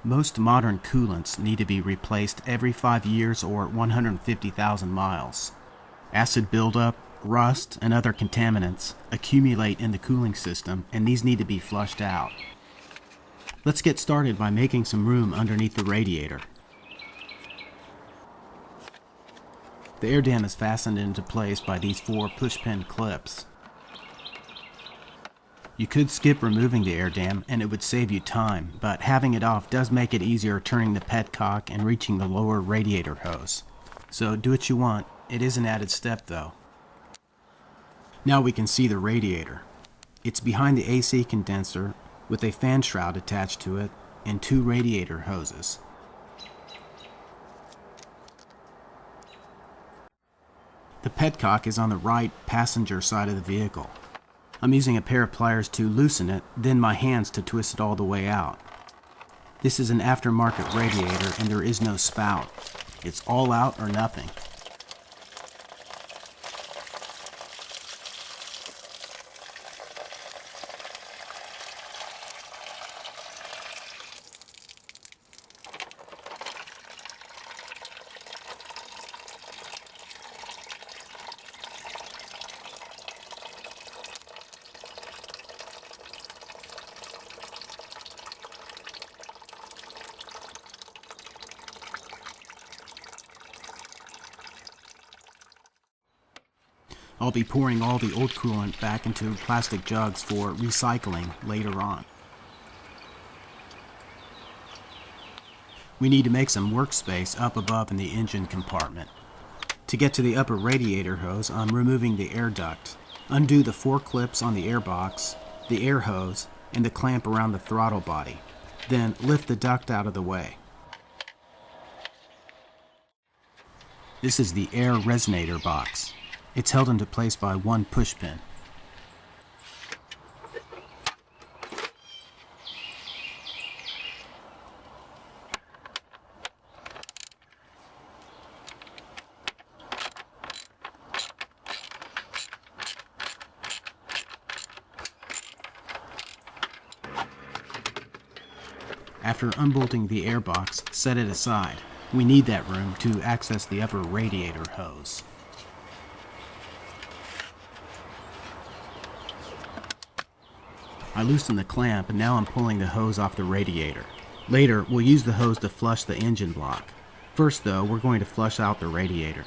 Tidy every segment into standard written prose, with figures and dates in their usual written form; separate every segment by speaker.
Speaker 1: Most modern coolants need to be replaced every 5 years or 150,000 miles. Acid buildup, rust, and other contaminants accumulate in the cooling system, and these need to be flushed out. Let's get started by making some room underneath the radiator. The air dam is fastened into place by these 4 push-pin clips. You could skip removing the air dam and it would save you time, but having it off does make it easier turning the petcock and reaching the lower radiator hose. So do what you want, it is an added step though. Now we can see the radiator. It's behind the AC condenser with a fan shroud attached to it and 2 radiator hoses. The petcock is on the right passenger side of the vehicle. I'm using a pair of pliers to loosen it, then my hands to twist it all the way out. This is an aftermarket radiator and there is no spout. It's all out or nothing. I'll be pouring all the old coolant back into plastic jugs for recycling later on. We need to make some workspace up above in the engine compartment. To get to the upper radiator hose, I'm removing the air duct. Undo the 4 clips on the airbox, the air hose, and the clamp around the throttle body. Then lift the duct out of the way. This is the air resonator box. It's held into place by 1 push pin. After unbolting the air box, set it aside. We need that room to access the upper radiator hose. I loosened the clamp and now I'm pulling the hose off the radiator. Later, we'll use the hose to flush the engine block. First though, we're going to flush out the radiator.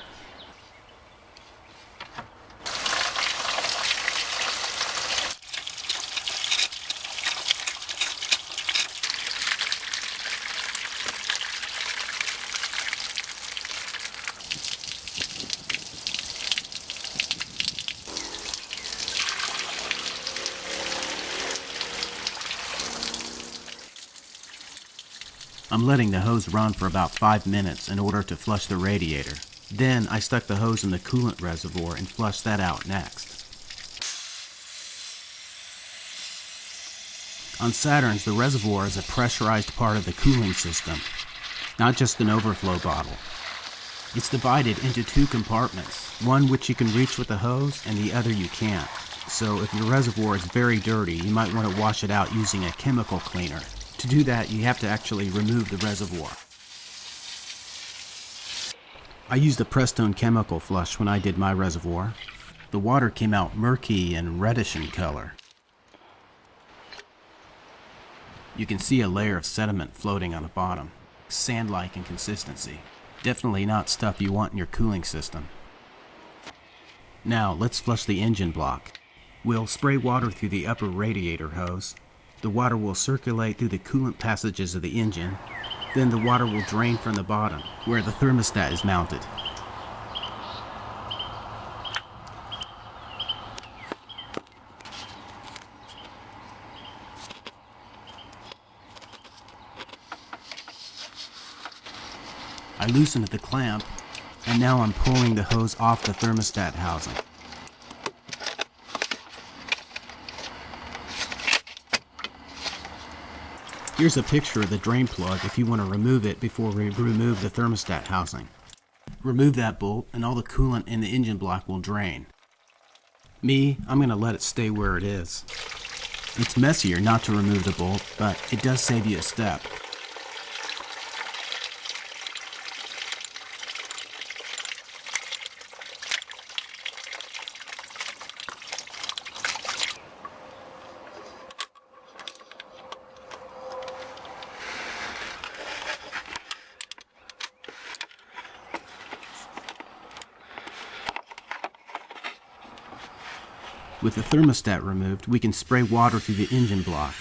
Speaker 1: I'm letting the hose run for about 5 minutes in order to flush the radiator. Then I stuck the hose in the coolant reservoir and flushed that out next. On Saturns, the reservoir is a pressurized part of the cooling system, not just an overflow bottle. It's divided into 2 compartments, one which you can reach with the hose and the other you can't. So if your reservoir is very dirty, you might want to wash it out using a chemical cleaner. To do that, you have to actually remove the reservoir. I used a Prestone chemical flush when I did my reservoir. The water came out murky and reddish in color. You can see a layer of sediment floating on the bottom, sand-like in consistency. Definitely not stuff you want in your cooling system. Now let's flush the engine block. We'll spray water through the upper radiator hose. The water will circulate through the coolant passages of the engine, then the water will drain from the bottom, where the thermostat is mounted. I loosened the clamp, and now I'm pulling the hose off the thermostat housing. Here's a picture of the drain plug if you want to remove it before we remove the thermostat housing. Remove that bolt and all the coolant in the engine block will drain. I'm going to let it stay where it is. It's messier not to remove the bolt, but it does save you a step. With the thermostat removed, we can spray water through the engine block.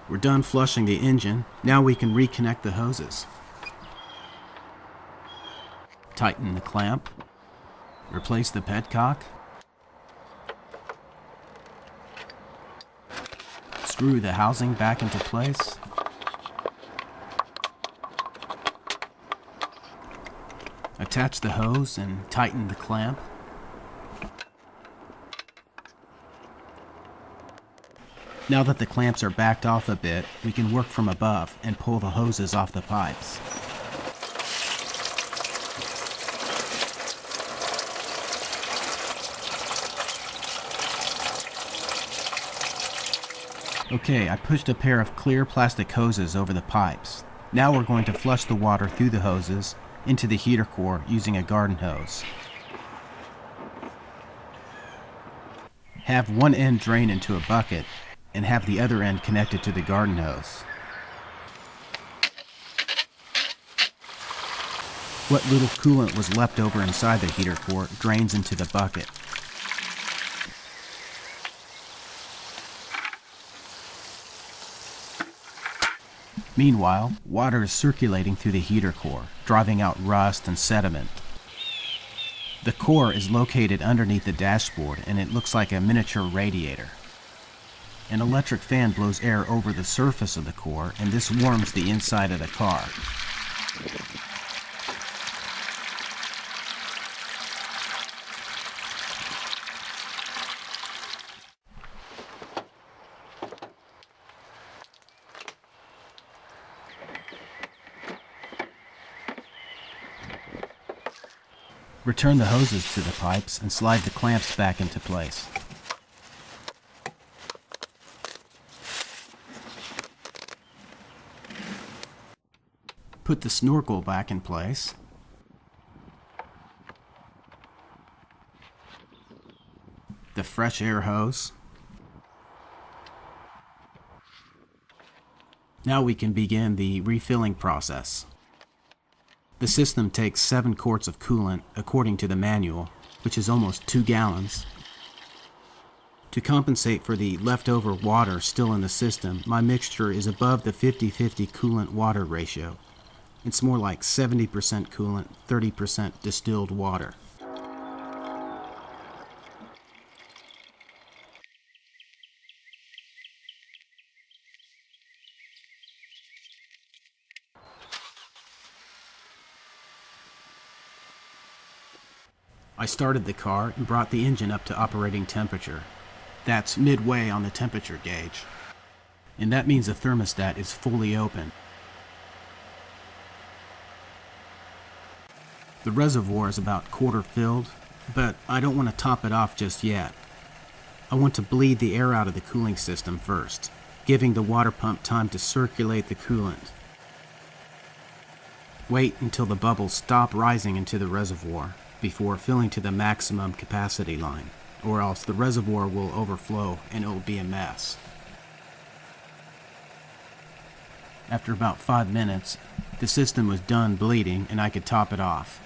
Speaker 1: We're done flushing the engine. Now we can reconnect the hoses. Tighten the clamp. Replace the petcock. Screw the housing back into place. Attach the hose and tighten the clamp. Now that the clamps are backed off a bit, we can work from above and pull the hoses off the pipes. Okay, I pushed a pair of clear plastic hoses over the pipes. Now we're going to flush the water through the hoses into the heater core using a garden hose. Have one end drain into a bucket and have the other end connected to the garden hose. What little coolant was left over inside the heater core drains into the bucket. Meanwhile, water is circulating through the heater core, driving out rust and sediment. The core is located underneath the dashboard and it looks like a miniature radiator. An electric fan blows air over the surface of the core, and this warms the inside of the car. Return the hoses to the pipes and slide the clamps back into place. Put the snorkel back in place. The fresh air hose. Now we can begin the refilling process. The system takes 7 quarts of coolant according to the manual, which is almost 2 gallons. To compensate for the leftover water still in the system, my mixture is above the 50-50 coolant-water ratio. It's more like 70% coolant, 30% distilled water. I started the car and brought the engine up to operating temperature. That's midway on the temperature gauge. And that means the thermostat is fully open. The reservoir is about quarter filled, but I don't want to top it off just yet. I want to bleed the air out of the cooling system first, giving the water pump time to circulate the coolant. Wait until the bubbles stop rising into the reservoir before filling to the maximum capacity line, or else the reservoir will overflow and it will be a mess. After about 5 minutes, the system was done bleeding and I could top it off.